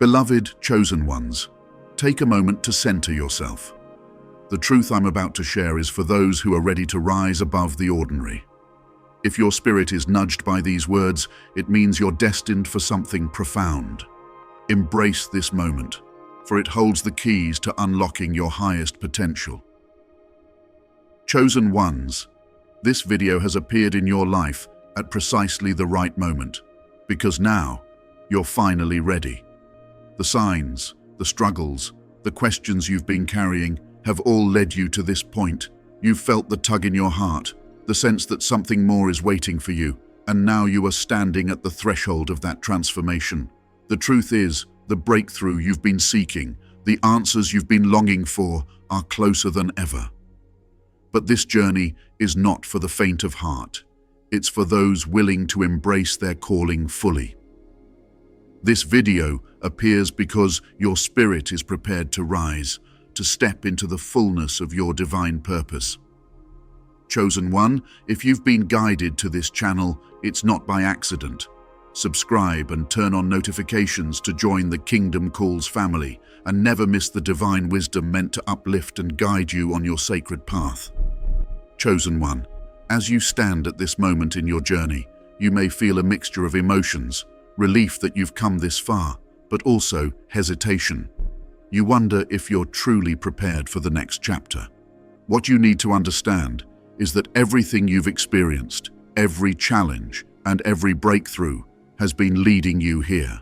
Beloved chosen ones, take a moment to center yourself. The truth I'm about to share is for those who are ready to rise above the ordinary. If your spirit is nudged by these words, it means you're destined for something profound. Embrace this moment, for it holds the keys to unlocking your highest potential. Chosen ones, this video has appeared in your life at precisely the right moment, because now you're finally ready. The signs, the struggles, the questions you've been carrying have all led you to this point. You've felt the tug in your heart, the sense that something more is waiting for you, and now you are standing at the threshold of that transformation. The truth is, the breakthrough you've been seeking, the answers you've been longing for, are closer than ever. But this journey is not for the faint of heart. It's for those willing to embrace their calling fully. This video appears because your spirit is prepared to rise, to step into the fullness of your divine purpose. Chosen one, if you've been guided to this channel, it's not by accident. Subscribe and turn on notifications to join the Kingdom Calls family and never miss the divine wisdom meant to uplift and guide you on your sacred path. Chosen one, as you stand at this moment in your journey, you may feel a mixture of emotions, relief that you've come this far, but also hesitation. You wonder if you're truly prepared for the next chapter. What you need to understand is that everything you've experienced, every challenge, and every breakthrough has been leading you here.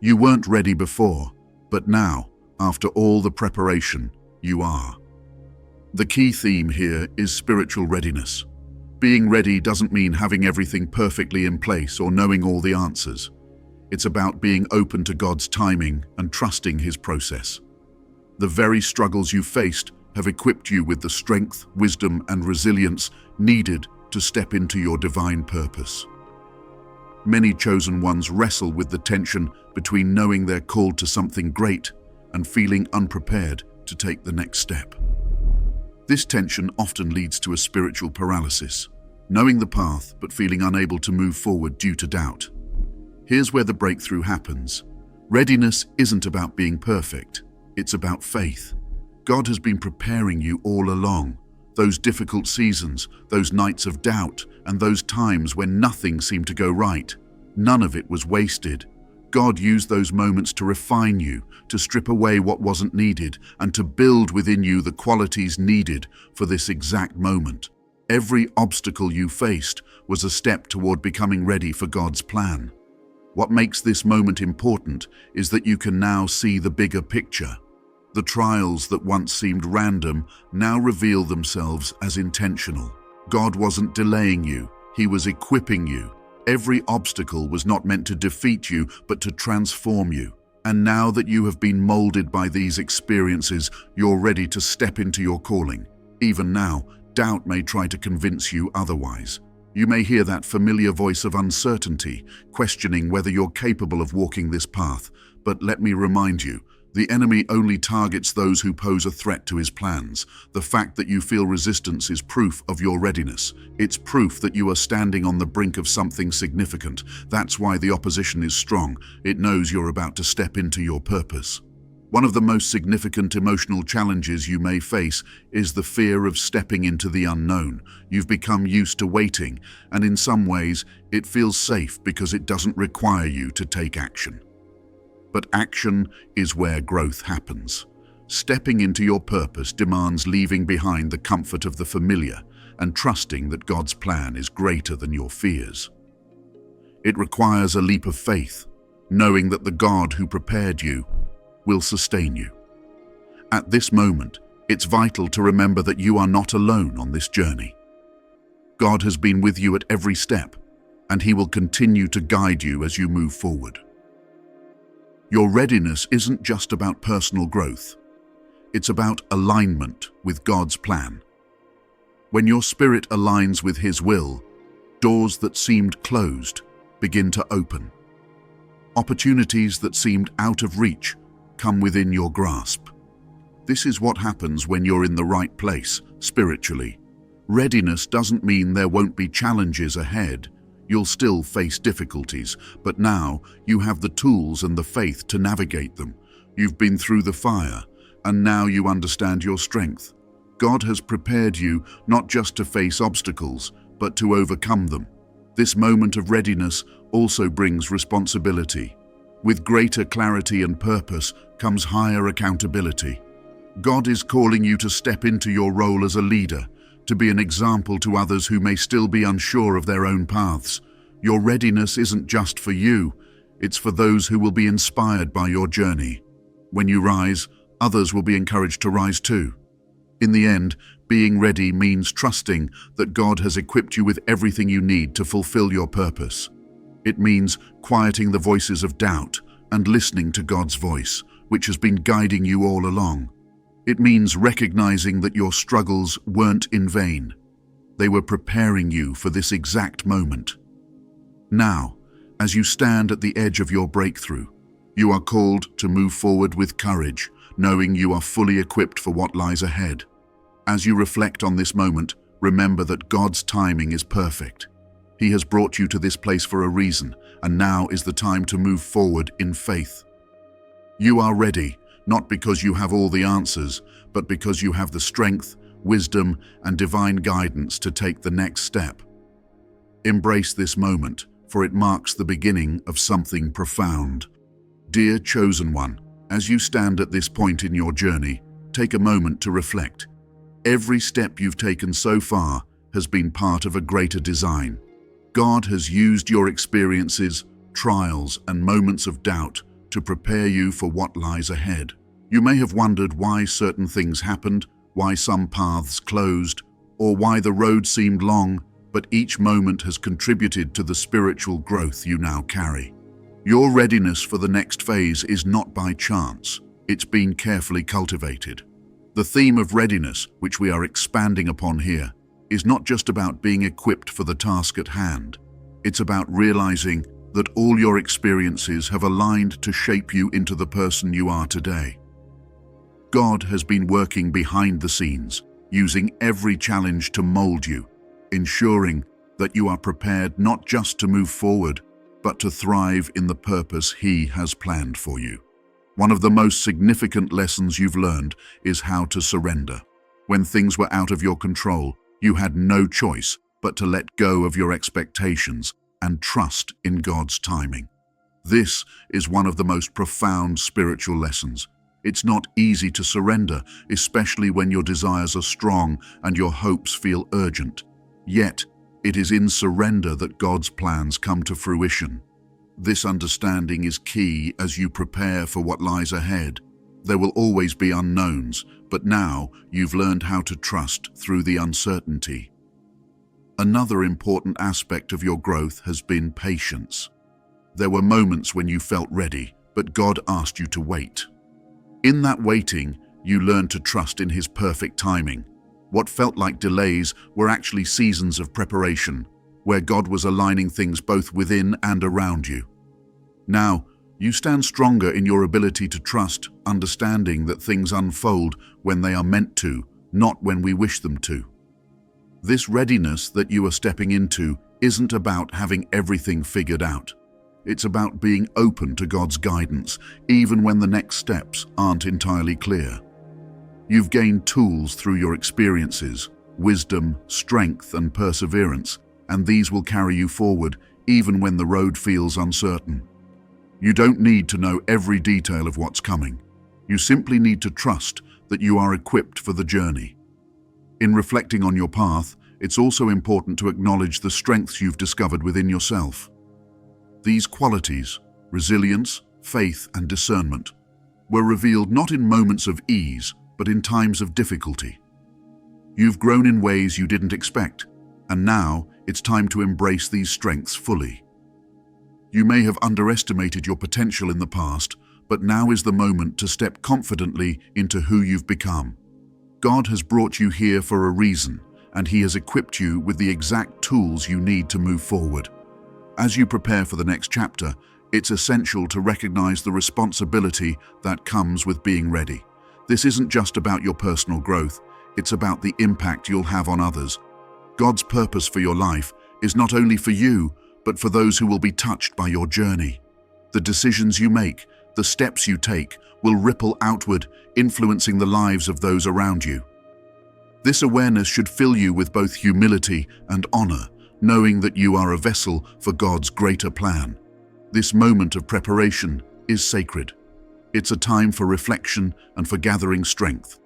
You weren't ready before, but now, after all the preparation, you are. The key theme here is spiritual readiness. Being ready doesn't mean having everything perfectly in place or knowing all the answers. It's about being open to God's timing and trusting His process. The very struggles you faced have equipped you with the strength, wisdom, and resilience needed to step into your divine purpose. Many chosen ones wrestle with the tension between knowing they're called to something great and feeling unprepared to take the next step. This tension often leads to a spiritual paralysis, knowing the path but feeling unable to move forward due to doubt. Here's where the breakthrough happens. Readiness isn't about being perfect, it's about faith. God has been preparing you all along. Those difficult seasons, those nights of doubt, and those times when nothing seemed to go right, none of it was wasted. God used those moments to refine you, to strip away what wasn't needed, and to build within you the qualities needed for this exact moment. Every obstacle you faced was a step toward becoming ready for God's plan. What makes this moment important is that you can now see the bigger picture. The trials that once seemed random now reveal themselves as intentional. God wasn't delaying you, He was equipping you. Every obstacle was not meant to defeat you, but to transform you. And now that you have been molded by these experiences, you're ready to step into your calling. Even now, doubt may try to convince you otherwise. You may hear that familiar voice of uncertainty, questioning whether you're capable of walking this path. But let me remind you, the enemy only targets those who pose a threat to his plans. The fact that you feel resistance is proof of your readiness. It's proof that you are standing on the brink of something significant. That's why the opposition is strong. It knows you're about to step into your purpose. One of the most significant emotional challenges you may face is the fear of stepping into the unknown. You've become used to waiting, and in some ways, it feels safe because it doesn't require you to take action. But action is where growth happens. Stepping into your purpose demands leaving behind the comfort of the familiar and trusting that God's plan is greater than your fears. It requires a leap of faith, knowing that the God who prepared you will sustain you. At this moment, it's vital to remember that you are not alone on this journey. God has been with you at every step, and He will continue to guide you as you move forward. Your readiness isn't just about personal growth. It's about alignment with God's plan. When your spirit aligns with His will, doors that seemed closed begin to open. Opportunities that seemed out of reach come within your grasp. This is what happens when you're in the right place, spiritually. Readiness doesn't mean there won't be challenges ahead. You'll still face difficulties, but now you have the tools and the faith to navigate them. You've been through the fire, and now you understand your strength. God has prepared you not just to face obstacles, but to overcome them. This moment of readiness also brings responsibility. With greater clarity and purpose comes higher accountability. God is calling you to step into your role as a leader, to be an example to others who may still be unsure of their own paths. Your readiness isn't just for you, it's for those who will be inspired by your journey. When you rise, others will be encouraged to rise too. In the end, being ready means trusting that God has equipped you with everything you need to fulfill your purpose. It means quieting the voices of doubt and listening to God's voice, which has been guiding you all along. It means recognizing that your struggles weren't in vain. They were preparing you for this exact moment. Now, as you stand at the edge of your breakthrough, you are called to move forward with courage, knowing you are fully equipped for what lies ahead. As you reflect on this moment, remember that God's timing is perfect. He has brought you to this place for a reason, and now is the time to move forward in faith. You are ready, not because you have all the answers, but because you have the strength, wisdom, and divine guidance to take the next step. Embrace this moment, for it marks the beginning of something profound. Dear chosen one, as you stand at this point in your journey, take a moment to reflect. Every step you've taken so far has been part of a greater design. God has used your experiences, trials, and moments of doubt to prepare you for what lies ahead. You may have wondered why certain things happened, why some paths closed, or why the road seemed long, but each moment has contributed to the spiritual growth you now carry. Your readiness for the next phase is not by chance, it's been carefully cultivated. The theme of readiness, which we are expanding upon here, is not just about being equipped for the task at hand. It's about realizing that all your experiences have aligned to shape you into the person you are today. God has been working behind the scenes, using every challenge to mold you, ensuring that you are prepared not just to move forward, but to thrive in the purpose He has planned for you. One of the most significant lessons you've learned is how to surrender. When things were out of your control, you had no choice but to let go of your expectations and trust in God's timing. This is one of the most profound spiritual lessons. It's not easy to surrender, especially when your desires are strong and your hopes feel urgent. Yet, it is in surrender that God's plans come to fruition. This understanding is key as you prepare for what lies ahead. There will always be unknowns, but now you've learned how to trust through the uncertainty. Another important aspect of your growth has been patience. There were moments when you felt ready, but God asked you to wait. In that waiting, you learned to trust in His perfect timing. What felt like delays were actually seasons of preparation, where God was aligning things both within and around you. Now, you stand stronger in your ability to trust, understanding that things unfold when they are meant to, not when we wish them to. This readiness that you are stepping into isn't about having everything figured out. It's about being open to God's guidance, even when the next steps aren't entirely clear. You've gained tools through your experiences, wisdom, strength, and perseverance, and these will carry you forward even when the road feels uncertain. You don't need to know every detail of what's coming. You simply need to trust that you are equipped for the journey. In reflecting on your path, it's also important to acknowledge the strengths you've discovered within yourself. These qualities, resilience, faith, and discernment, were revealed not in moments of ease, but in times of difficulty. You've grown in ways you didn't expect, and now it's time to embrace these strengths fully. You may have underestimated your potential in the past, but now is the moment to step confidently into who you've become. God has brought you here for a reason, and He has equipped you with the exact tools you need to move forward. As you prepare for the next chapter, it's essential to recognize the responsibility that comes with being ready. This isn't just about your personal growth, it's about the impact you'll have on others. God's purpose for your life is not only for you, but for those who will be touched by your journey. The decisions you make, the steps you take, will ripple outward, influencing the lives of those around you. This awareness should fill you with both humility and honor, knowing that you are a vessel for God's greater plan. This moment of preparation is sacred. It's a time for reflection and for gathering strength.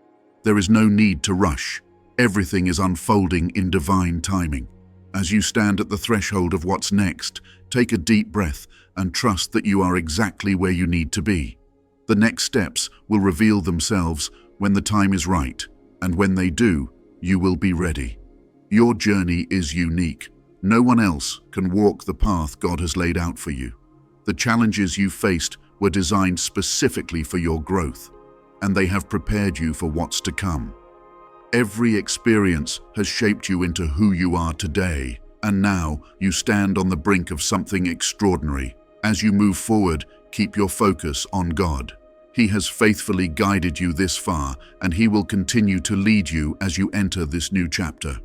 There is no need to rush. Everything is unfolding in divine timing. As you stand at the threshold of what's next, take a deep breath and trust that you are exactly where you need to be. The next steps will reveal themselves when the time is right, and when they do, you will be ready. Your journey is unique. No one else can walk the path God has laid out for you. The challenges you faced were designed specifically for your growth, and they have prepared you for what's to come. Every experience has shaped you into who you are today, and now you stand on the brink of something extraordinary. As you move forward, keep your focus on God. He has faithfully guided you this far, and He will continue to lead you as you enter this new chapter.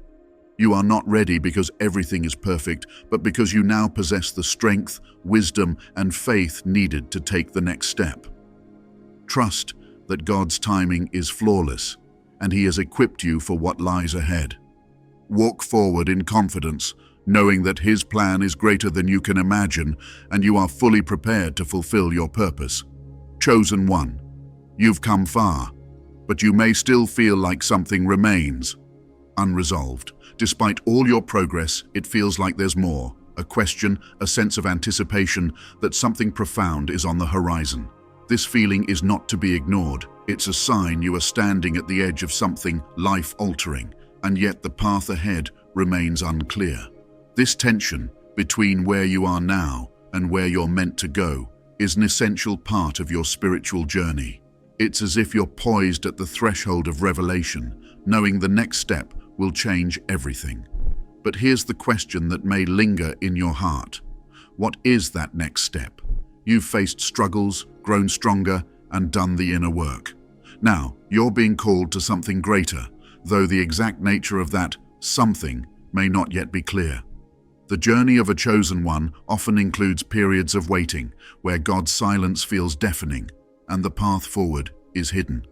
You are not ready because everything is perfect, but because you now possess the strength, wisdom, and faith needed to take the next step. Trust that God's timing is flawless, and He has equipped you for what lies ahead. Walk forward in confidence, knowing that His plan is greater than you can imagine, and you are fully prepared to fulfill your purpose. Chosen one, you've come far, but you may still feel like something remains unresolved. Despite all your progress, it feels like there's more, a question, a sense of anticipation that something profound is on the horizon. This feeling is not to be ignored. It's a sign you are standing at the edge of something life-altering, and yet the path ahead remains unclear. This tension between where you are now and where you're meant to go is an essential part of your spiritual journey. It's as if you're poised at the threshold of revelation, knowing the next step will change everything. But here's the question that may linger in your heart. What is that next step? You've faced struggles, grown stronger, and done the inner work. Now, you're being called to something greater, though the exact nature of that something may not yet be clear. The journey of a chosen one often includes periods of waiting, where God's silence feels deafening, and the path forward is hidden.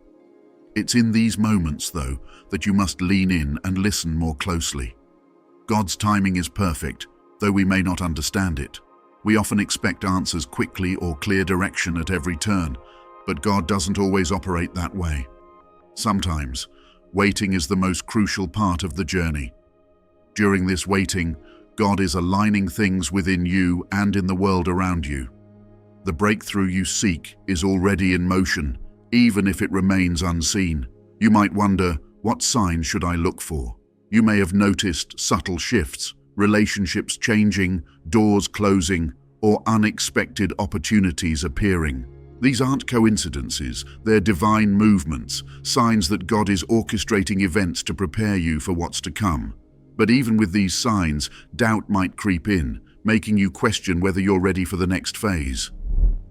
It's in these moments, though, that you must lean in and listen more closely. God's timing is perfect, though we may not understand it. We often expect answers quickly or clear direction at every turn, but God doesn't always operate that way. Sometimes, waiting is the most crucial part of the journey. During this waiting, God is aligning things within you and in the world around you. The breakthrough you seek is already in motion, even if it remains unseen. You might wonder, what signs should I look for? You may have noticed subtle shifts, relationships changing, doors closing, or unexpected opportunities appearing. These aren't coincidences, they're divine movements, signs that God is orchestrating events to prepare you for what's to come. But even with these signs, doubt might creep in, making you question whether you're ready for the next phase.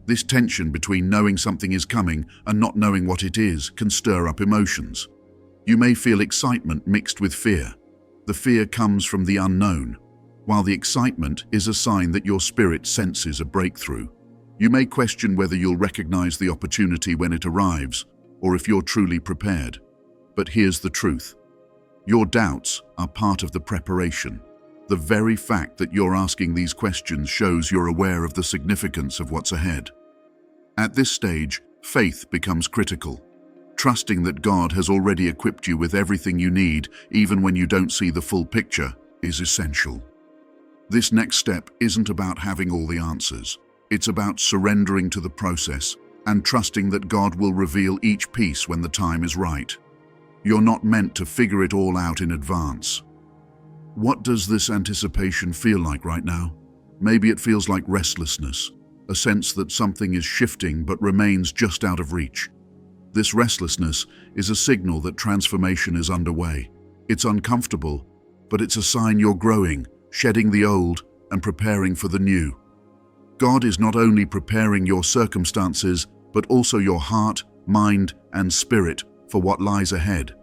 This tension between knowing something is coming and not knowing what it is can stir up emotions. You may feel excitement mixed with fear. The fear comes from the unknown, while the excitement is a sign that your spirit senses a breakthrough. You may question whether you'll recognize the opportunity when it arrives, or if you're truly prepared. But here's the truth. Your doubts are part of the preparation. The very fact that you're asking these questions shows you're aware of the significance of what's ahead. At this stage, faith becomes critical. Trusting that God has already equipped you with everything you need, even when you don't see the full picture, is essential. This next step isn't about having all the answers. It's about surrendering to the process and trusting that God will reveal each piece when the time is right. You're not meant to figure it all out in advance. What does this anticipation feel like right now? Maybe it feels like restlessness, a sense that something is shifting but remains just out of reach. This restlessness is a signal that transformation is underway. It's uncomfortable, but it's a sign you're growing, shedding the old and preparing for the new. God is not only preparing your circumstances, but also your heart, mind, and spirit for what lies ahead.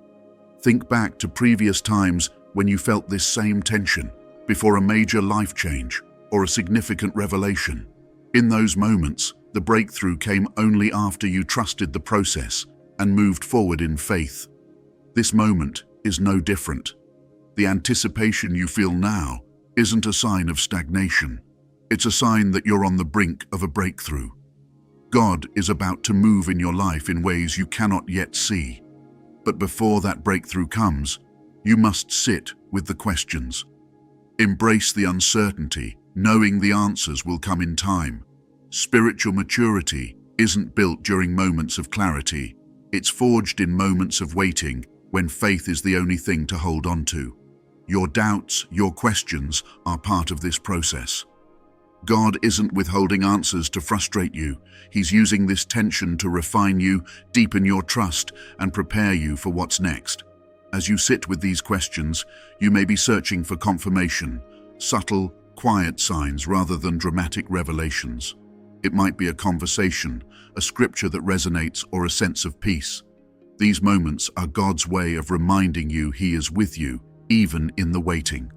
Think back to previous times when you felt this same tension before a major life change. or a significant revelation. In those moments, the breakthrough came only after you trusted the process and moved forward in faith. This moment is no different. The anticipation you feel now isn't a sign of stagnation. It's a sign that you're on the brink of a breakthrough. God is about to move in your life in ways you cannot yet see. But before that breakthrough comes, you must sit with the questions. Embrace the uncertainty, knowing the answers will come in time. Spiritual maturity isn't built during moments of clarity. It's forged in moments of waiting, when faith is the only thing to hold on to. Your doubts, your questions are part of this process. God isn't withholding answers to frustrate you. He's using this tension to refine you, deepen your trust, and prepare you for what's next. As you sit with these questions, you may be searching for confirmation, subtle, quiet signs rather than dramatic revelations. It might be a conversation, a scripture that resonates, or a sense of peace. These moments are God's way of reminding you He is with you, even in the waiting.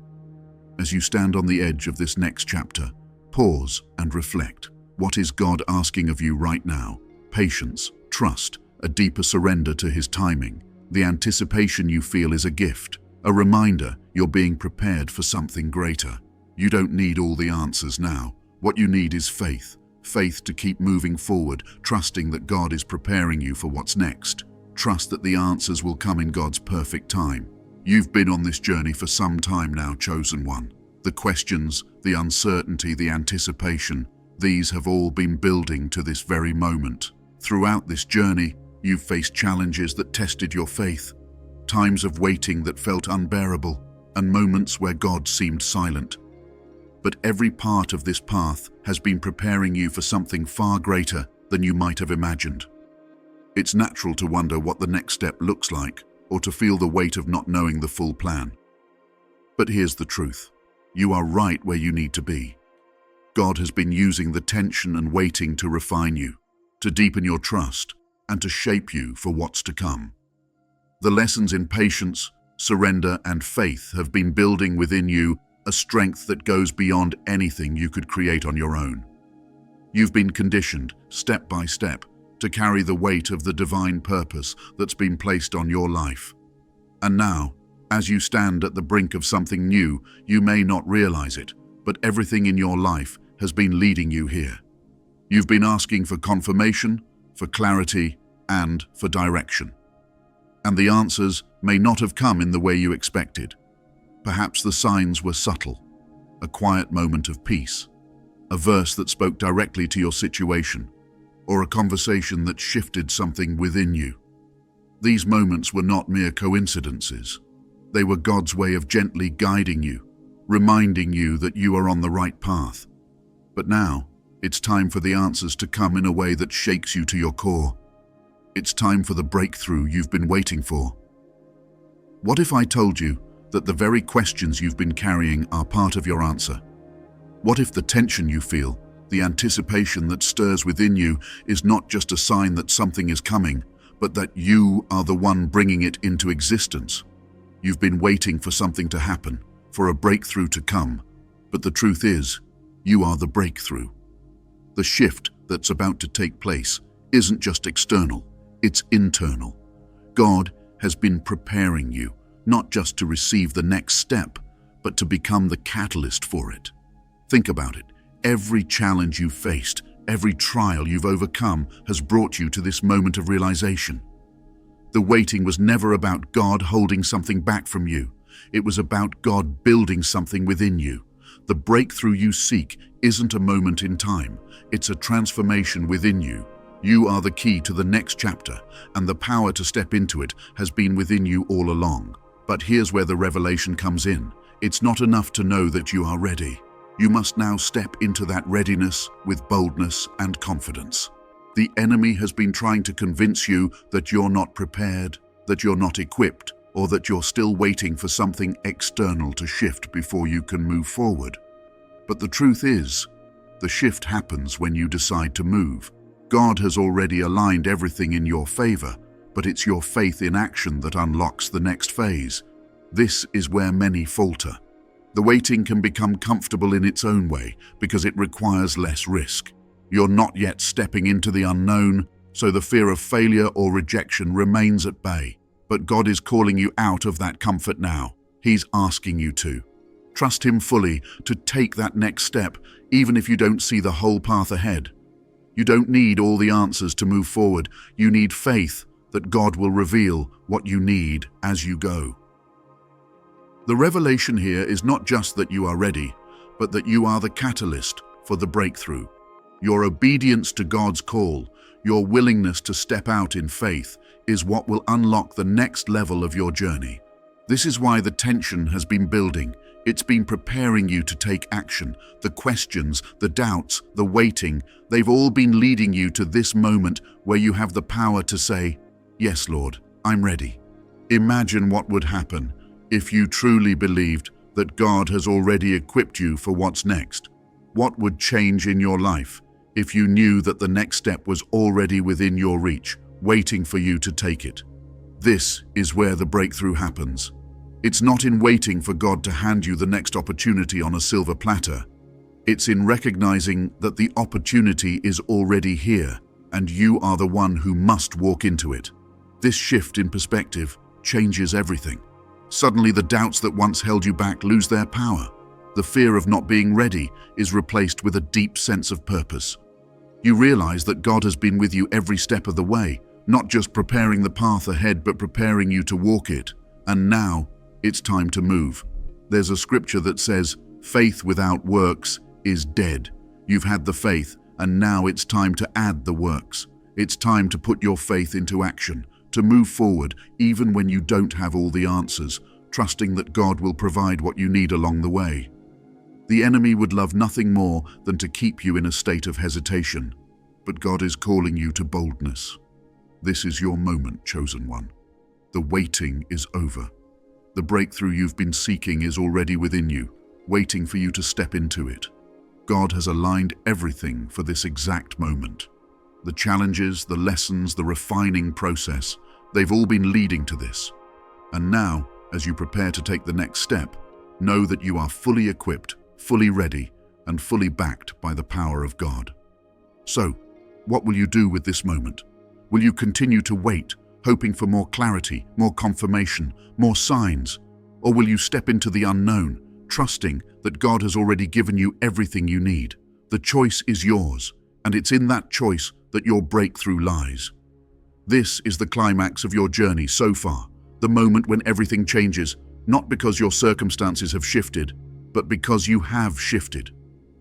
As you stand on the edge of this next chapter, pause and reflect. What is God asking of you right now? Patience, trust, a deeper surrender to His timing. The anticipation you feel is a gift, a reminder you're being prepared for something greater. You don't need all the answers now. What you need is faith. Faith to keep moving forward, trusting that God is preparing you for what's next. Trust that the answers will come in God's perfect time. You've been on this journey for some time now, chosen one. The questions, the uncertainty, the anticipation, these have all been building to this very moment. Throughout this journey, you've faced challenges that tested your faith, times of waiting that felt unbearable, and moments where God seemed silent. But every part of this path has been preparing you for something far greater than you might have imagined. It's natural to wonder what the next step looks like, or to feel the weight of not knowing the full plan. But here's the truth. You are right where you need to be. God has been using the tension and waiting to refine you, to deepen your trust, and to shape you for what's to come. The lessons in patience, surrender, and faith have been building within you a strength that goes beyond anything you could create on your own. You've been conditioned, step by step, to carry the weight of the divine purpose that's been placed on your life. And now, as you stand at the brink of something new, you may not realize it, but everything in your life has been leading you here. You've been asking for confirmation, for clarity, and for direction. And the answers may not have come in the way you expected. Perhaps the signs were subtle, a quiet moment of peace, a verse that spoke directly to your situation, or a conversation that shifted something within you. These moments were not mere coincidences. They were God's way of gently guiding you, reminding you that you are on the right path. But now, it's time for the answers to come in a way that shakes you to your core. It's time for the breakthrough you've been waiting for. What if I told you that the very questions you've been carrying are part of your answer? What if the tension you feel, the anticipation that stirs within you, is not just a sign that something is coming, but that you are the one bringing it into existence? You've been waiting for something to happen, for a breakthrough to come, but the truth is, you are the breakthrough. The shift that's about to take place isn't just external, it's internal. God has been preparing you, not just to receive the next step, but to become the catalyst for it. Think about it. Every challenge you've faced, every trial you've overcome has brought you to this moment of realization. The waiting was never about God holding something back from you. It was about God building something within you. The breakthrough you seek isn't a moment in time. It's a transformation within you. You are the key to the next chapter, and the power to step into it has been within you all along. But here's where the revelation comes in. It's not enough to know that you are ready. You must now step into that readiness with boldness and confidence. The enemy has been trying to convince you that you're not prepared, that you're not equipped, or that you're still waiting for something external to shift before you can move forward. But the truth is, the shift happens when you decide to move. God has already aligned everything in your favor, but it's your faith in action that unlocks the next phase. This is where many falter. The waiting can become comfortable in its own way because it requires less risk. You're not yet stepping into the unknown, so the fear of failure or rejection remains at bay. But God is calling you out of that comfort now. He's asking you to. Trust Him fully to take that next step, even if you don't see the whole path ahead. You don't need all the answers to move forward. You need faith that God will reveal what you need as you go. The revelation here is not just that you are ready, but that you are the catalyst for the breakthrough. Your obedience to God's call, your willingness to step out in faith, is what will unlock the next level of your journey. This is why the tension has been building. It's been preparing you to take action. The questions, the doubts, the waiting, they've all been leading you to this moment where you have the power to say, "Yes, Lord, I'm ready." Imagine what would happen if you truly believed that God has already equipped you for what's next. What would change in your life if you knew that the next step was already within your reach, waiting for you to take it? This is where the breakthrough happens. It's not in waiting for God to hand you the next opportunity on a silver platter. It's in recognizing that the opportunity is already here, and you are the one who must walk into it. This shift in perspective changes everything. Suddenly, the doubts that once held you back lose their power. The fear of not being ready is replaced with a deep sense of purpose. You realize that God has been with you every step of the way, not just preparing the path ahead, but preparing you to walk it. And now, it's time to move. There's a scripture that says, "Faith without works is dead." You've had the faith, and now it's time to add the works. It's time to put your faith into action, to move forward even when you don't have all the answers, trusting that God will provide what you need along the way. The enemy would love nothing more than to keep you in a state of hesitation, but God is calling you to boldness. This is your moment, chosen one. The waiting is over. The breakthrough you've been seeking is already within you, waiting for you to step into it. God has aligned everything for this exact moment. The challenges, the lessons, the refining process, they've all been leading to this. And now, as you prepare to take the next step, know that you are fully equipped, fully ready, and fully backed by the power of God. So, what will you do with this moment? Will you continue to wait, hoping for more clarity, more confirmation, more signs? Or will you step into the unknown, trusting that God has already given you everything you need? The choice is yours, and it's in that choice that your breakthrough lies. This is the climax of your journey so far, the moment when everything changes, not because your circumstances have shifted, but because you have shifted.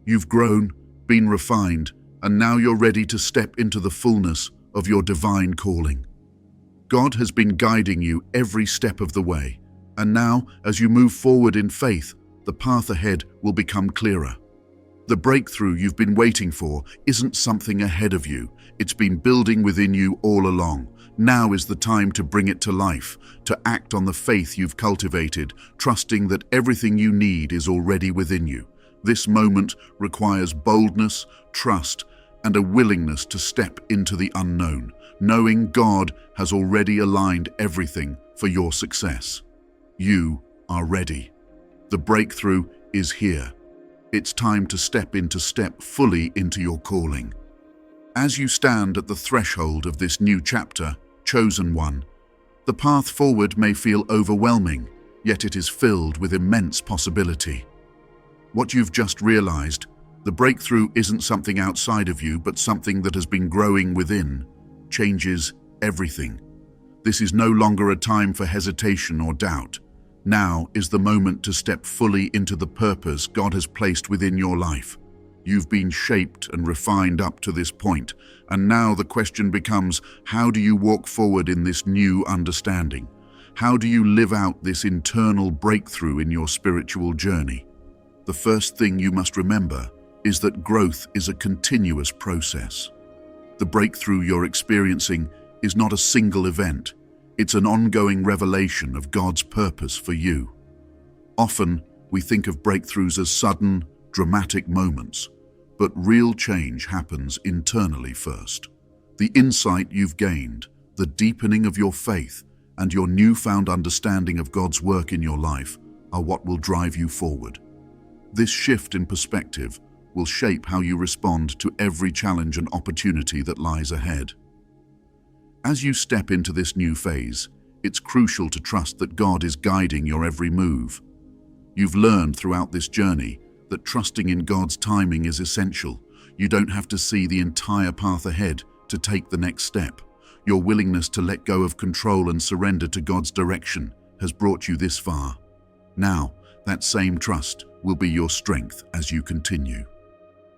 You've grown, been refined, and now you're ready to step into the fullness of your divine calling. God has been guiding you every step of the way, and now, as you move forward in faith, the path ahead will become clearer. The breakthrough you've been waiting for isn't something ahead of you. It's been building within you all along. Now is the time to bring it to life, to act on the faith you've cultivated, trusting that everything you need is already within you. This moment requires boldness, trust, and a willingness to step into the unknown, knowing God has already aligned everything for your success. You are ready. The breakthrough is here. It's time to step fully into your calling. As you stand at the threshold of this new chapter, chosen one, the path forward may feel overwhelming, yet it is filled with immense possibility. What you've just realized, the breakthrough isn't something outside of you, but something that has been growing within, changes everything. This is no longer a time for hesitation or doubt. Now is the moment to step fully into the purpose God has placed within your life. You've been shaped and refined up to this point, and now the question becomes, how do you walk forward in this new understanding? How do you live out this internal breakthrough in your spiritual journey? The first thing you must remember is that growth is a continuous process. The breakthrough you're experiencing is not a single event. It's an ongoing revelation of God's purpose for you. Often, we think of breakthroughs as sudden, dramatic moments, but real change happens internally first. The insight you've gained, the deepening of your faith, and your newfound understanding of God's work in your life are what will drive you forward. This shift in perspective will shape how you respond to every challenge and opportunity that lies ahead. As you step into this new phase, it's crucial to trust that God is guiding your every move. You've learned throughout this journey that trusting in God's timing is essential. You don't have to see the entire path ahead to take the next step. Your willingness to let go of control and surrender to God's direction has brought you this far. Now, that same trust will be your strength as you continue.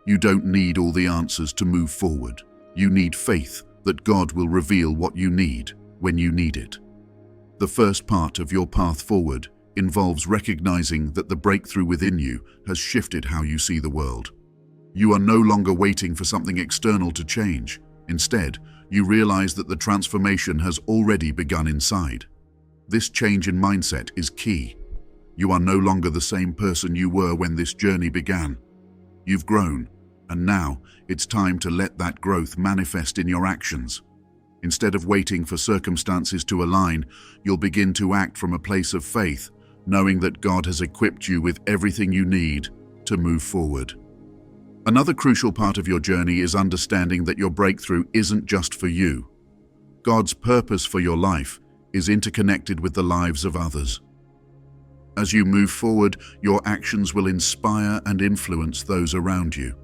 You don't need all the answers to move forward. You need faith that God will reveal what you need when you need it. The first part of your path forward involves recognizing that the breakthrough within you has shifted how you see the world. You are no longer waiting for something external to change. Instead, you realize that the transformation has already begun inside. This change in mindset is key. You are no longer the same person you were when this journey began. You've grown, and now it's time to let that growth manifest in your actions. Instead of waiting for circumstances to align, you'll begin to act from a place of faith, knowing that God has equipped you with everything you need to move forward. Another crucial part of your journey is understanding that your breakthrough isn't just for you. God's purpose for your life is interconnected with the lives of others. As you move forward, your actions will inspire and influence those around you.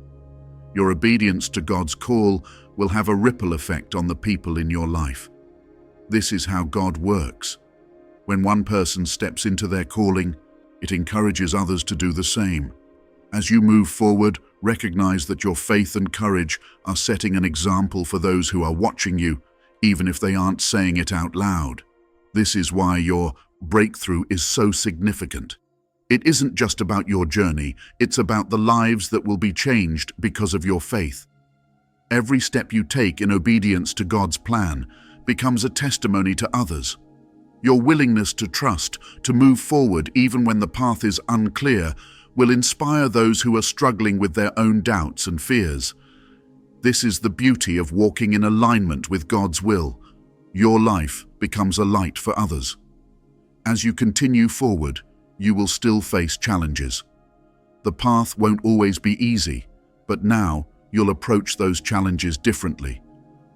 Your obedience to God's call will have a ripple effect on the people in your life. This is how God works. When one person steps into their calling, it encourages others to do the same. As you move forward, recognize that your faith and courage are setting an example for those who are watching you, even if they aren't saying it out loud. This is why your breakthrough is so significant. It isn't just about your journey, it's about the lives that will be changed because of your faith. Every step you take in obedience to God's plan becomes a testimony to others. Your willingness to trust, to move forward even when the path is unclear, will inspire those who are struggling with their own doubts and fears. This is the beauty of walking in alignment with God's will. Your life becomes a light for others. As you continue forward, you will still face challenges. The path won't always be easy, but now you'll approach those challenges differently.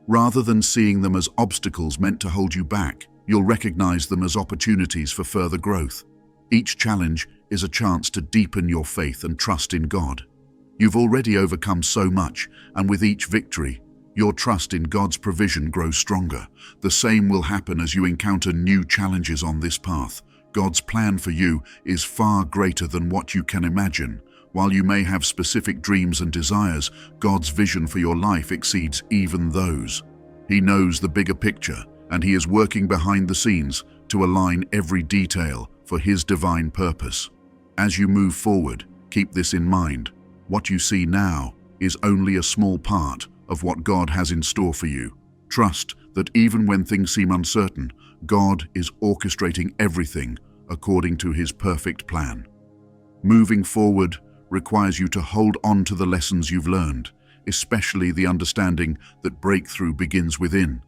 Rather than seeing them as obstacles meant to hold you back, you'll recognize them as opportunities for further growth. Each challenge is a chance to deepen your faith and trust in God. You've already overcome so much, and with each victory, your trust in God's provision grows stronger. The same will happen as you encounter new challenges on this path. God's plan for you is far greater than what you can imagine. While you may have specific dreams and desires, God's vision for your life exceeds even those. He knows the bigger picture, and He is working behind the scenes to align every detail for His divine purpose. As you move forward, keep this in mind. What you see now is only a small part of what God has in store for you. Trust that even when things seem uncertain, God is orchestrating everything according to His perfect plan. Moving forward requires you to hold on to the lessons you've learned, especially the understanding that breakthrough begins within.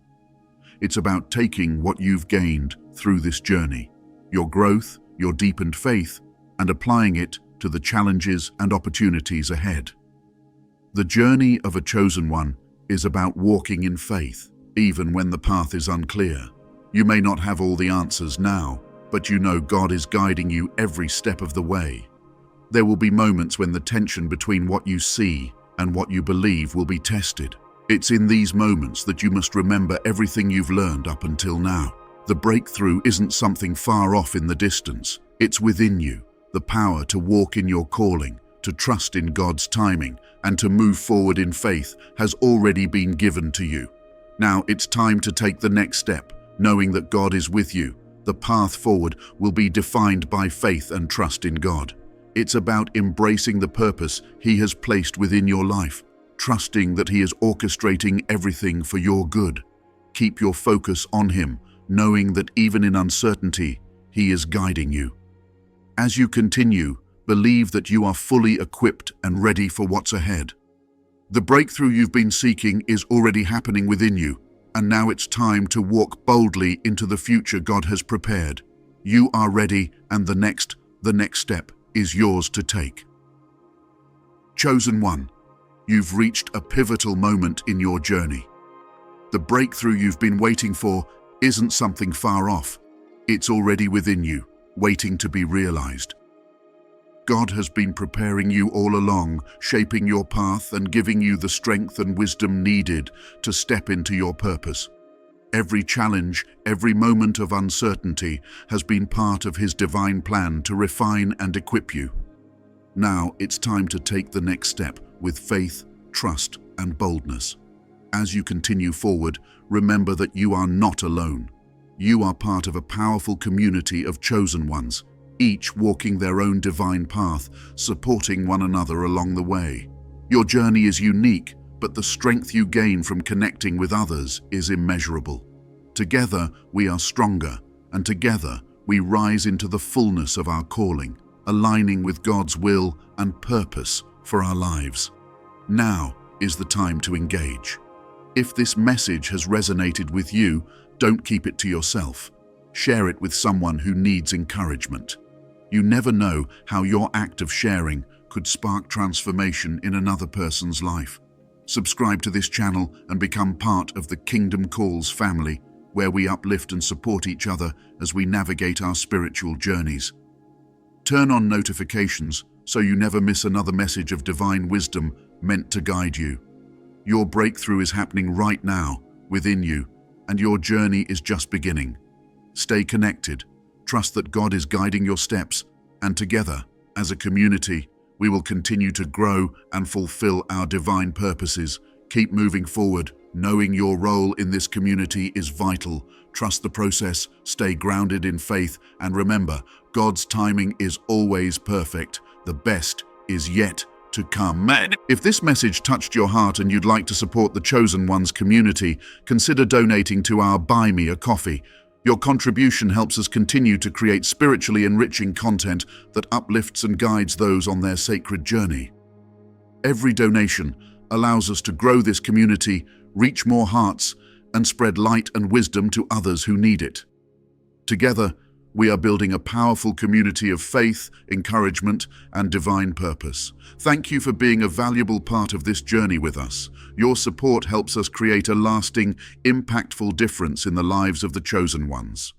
It's about taking what you've gained through this journey, your growth, your deepened faith, and applying it to the challenges and opportunities ahead. The journey of a chosen one is about walking in faith, even when the path is unclear. You may not have all the answers now, but you know God is guiding you every step of the way. There will be moments when the tension between what you see and what you believe will be tested. It's in these moments that you must remember everything you've learned up until now. The breakthrough isn't something far off in the distance. It's within you. The power to walk in your calling, to trust in God's timing, and to move forward in faith has already been given to you. Now it's time to take the next step, knowing that God is with you. The path forward will be defined by faith and trust in God. It's about embracing the purpose He has placed within your life, trusting that He is orchestrating everything for your good. Keep your focus on Him, knowing that even in uncertainty, He is guiding you. As you continue, believe that you are fully equipped and ready for what's ahead. The breakthrough you've been seeking is already happening within you, and now it's time to walk boldly into the future God has prepared. You are ready, and the next The next step is yours to take. Chosen one, you've reached a pivotal moment in your journey. The breakthrough you've been waiting for isn't something far off. It's already within you, waiting to be realized. God has been preparing you all along, shaping your path and giving you the strength and wisdom needed to step into your purpose. Every challenge, every moment of uncertainty has been part of His divine plan to refine and equip you. Now it's time to take the next step with faith, trust, and boldness. As you continue forward, remember that you are not alone. You are part of a powerful community of chosen ones, each walking their own divine path, supporting one another along the way. Your journey is unique, but the strength you gain from connecting with others is immeasurable. Together, we are stronger, and together, we rise into the fullness of our calling, aligning with God's will and purpose for our lives. Now is the time to engage. If this message has resonated with you, don't keep it to yourself. Share it with someone who needs encouragement. You never know how your act of sharing could spark transformation in another person's life. Subscribe to this channel and become part of the Kingdom Calls family, where we uplift and support each other as we navigate our spiritual journeys. Turn on notifications so you never miss another message of divine wisdom meant to guide you. Your breakthrough is happening right now, within you, and your journey is just beginning. Stay connected, trust that God is guiding your steps, and together, as a community, we will continue to grow and fulfill our divine purposes. Keep moving forward, knowing your role in this community is vital. Trust the process, stay grounded in faith, and remember, God's timing is always perfect. The best is yet to come. If this message touched your heart and you'd like to support the Chosen Ones community, consider donating to our Buy Me a Coffee. Your contribution helps us continue to create spiritually enriching content that uplifts and guides those on their sacred journey. Every donation allows us to grow this community, reach more hearts, and spread light and wisdom to others who need it. Together, we are building a powerful community of faith, encouragement, and divine purpose. Thank you for being a valuable part of this journey with us. Your support helps us create a lasting, impactful difference in the lives of the chosen ones.